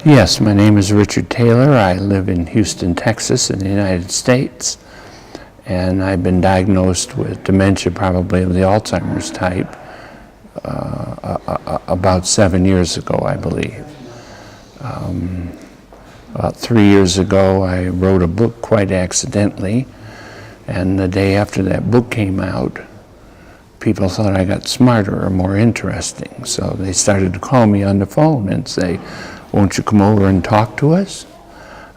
Yes, my name is Richard Taylor. I live in Houston, Texas in the United States, and I've been diagnosed with dementia, probably of the Alzheimer's type, about 7 years ago, I believe. About 3 years ago, I wrote a book quite accidentally, and the day after that book came out, people thought I got smarter or more interesting, so they started to call me on the phone and say, "Won't you come over and talk to us?"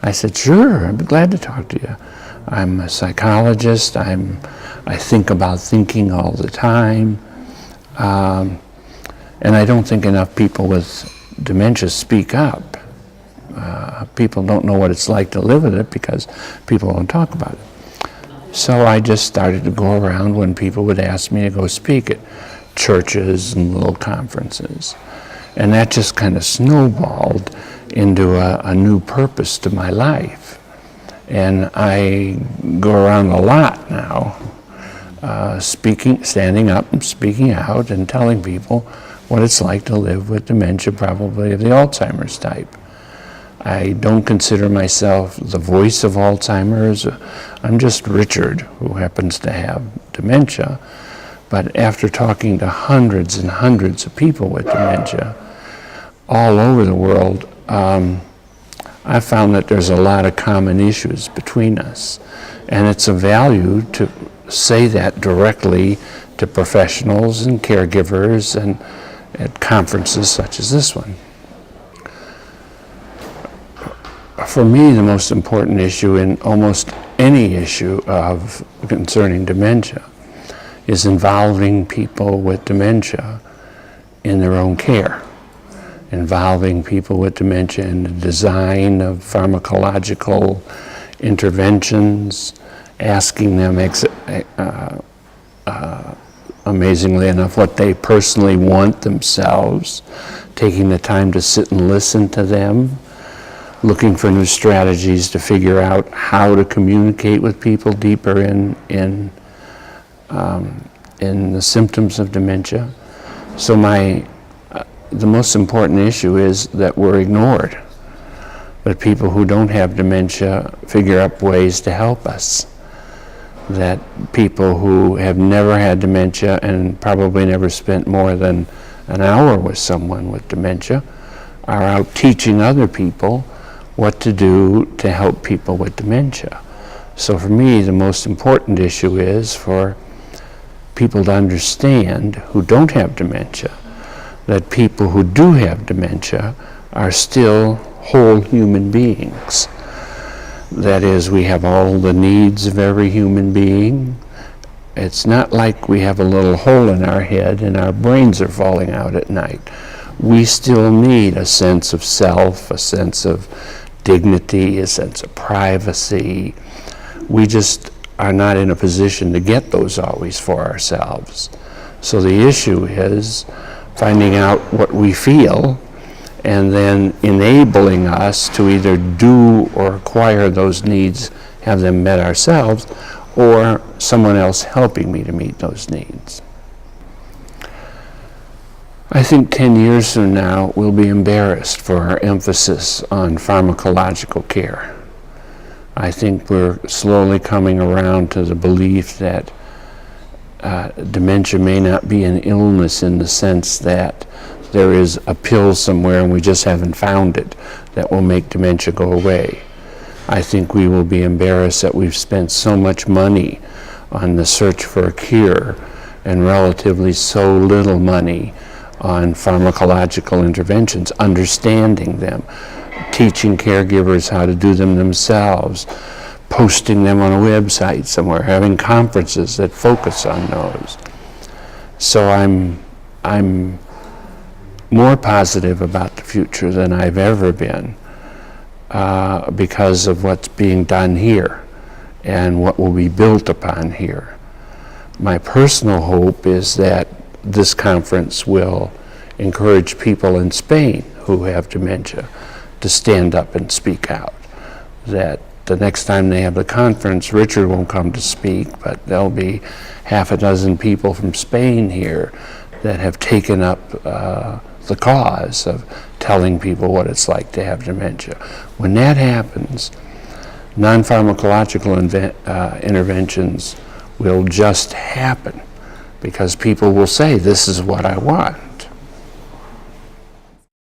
I said, "Sure, I'd be glad to talk to you. I'm a psychologist. I think about thinking all the time. And I don't think enough people with dementia speak up. People don't know what it's like to live with it because people don't talk about it." So I just started to go around when people would ask me to go speak at churches and little conferences. And that just kind of snowballed into a new purpose to my life. And I go around a lot now, standing up and speaking out and telling people what it's like to live with dementia, probably of the Alzheimer's type. I don't consider myself the voice of Alzheimer's. I'm just Richard, who happens to have dementia. But after talking to hundreds and hundreds of people with dementia all over the world, I found that there's a lot of common issues between us. And it's of value to say that directly to professionals and caregivers and at conferences such as this one. For me, the most important issue in almost any issue concerning dementia is involving people with dementia in their own care, involving people with dementia in the design of pharmacological interventions, asking them, amazingly enough, what they personally want themselves, taking the time to sit and listen to them, looking for new strategies to figure out how to communicate with people deeper in the symptoms of dementia. So the most important issue is that we're ignored. But people who don't have dementia figure out ways to help us. That people who have never had dementia and probably never spent more than an hour with someone with dementia are out teaching other people what to do to help people with dementia. So for me, the most important issue is for people to understand who don't have dementia that people who do have dementia are still whole human beings. That is, we have all the needs of every human being. It's not like we have a little hole in our head and our brains are falling out at night. We still need a sense of self, a sense of dignity, a sense of privacy. We just are not in a position to get those always for ourselves. So the issue is finding out what we feel and then enabling us to either do or acquire those needs, have them met ourselves, or someone else helping me to meet those needs. I think 10 years from now, we'll be embarrassed for our emphasis on pharmacological care. I think we're slowly coming around to the belief that dementia may not be an illness in the sense that there is a pill somewhere and we just haven't found it that will make dementia go away. I think we will be embarrassed that we've spent so much money on the search for a cure and relatively so little money on pharmacological interventions, understanding them, teaching caregivers how to do them themselves, posting them on a website somewhere, having conferences that focus on those. So I'm more positive about the future than I've ever been because of what's being done here and what will be built upon here. My personal hope is that this conference will encourage people in Spain who have dementia to stand up and speak out. That the next time they have the conference, Richard won't come to speak, but there'll be half a dozen people from Spain here that have taken up the cause of telling people what it's like to have dementia. When that happens, non-pharmacological interventions will just happen because people will say, this is what I want.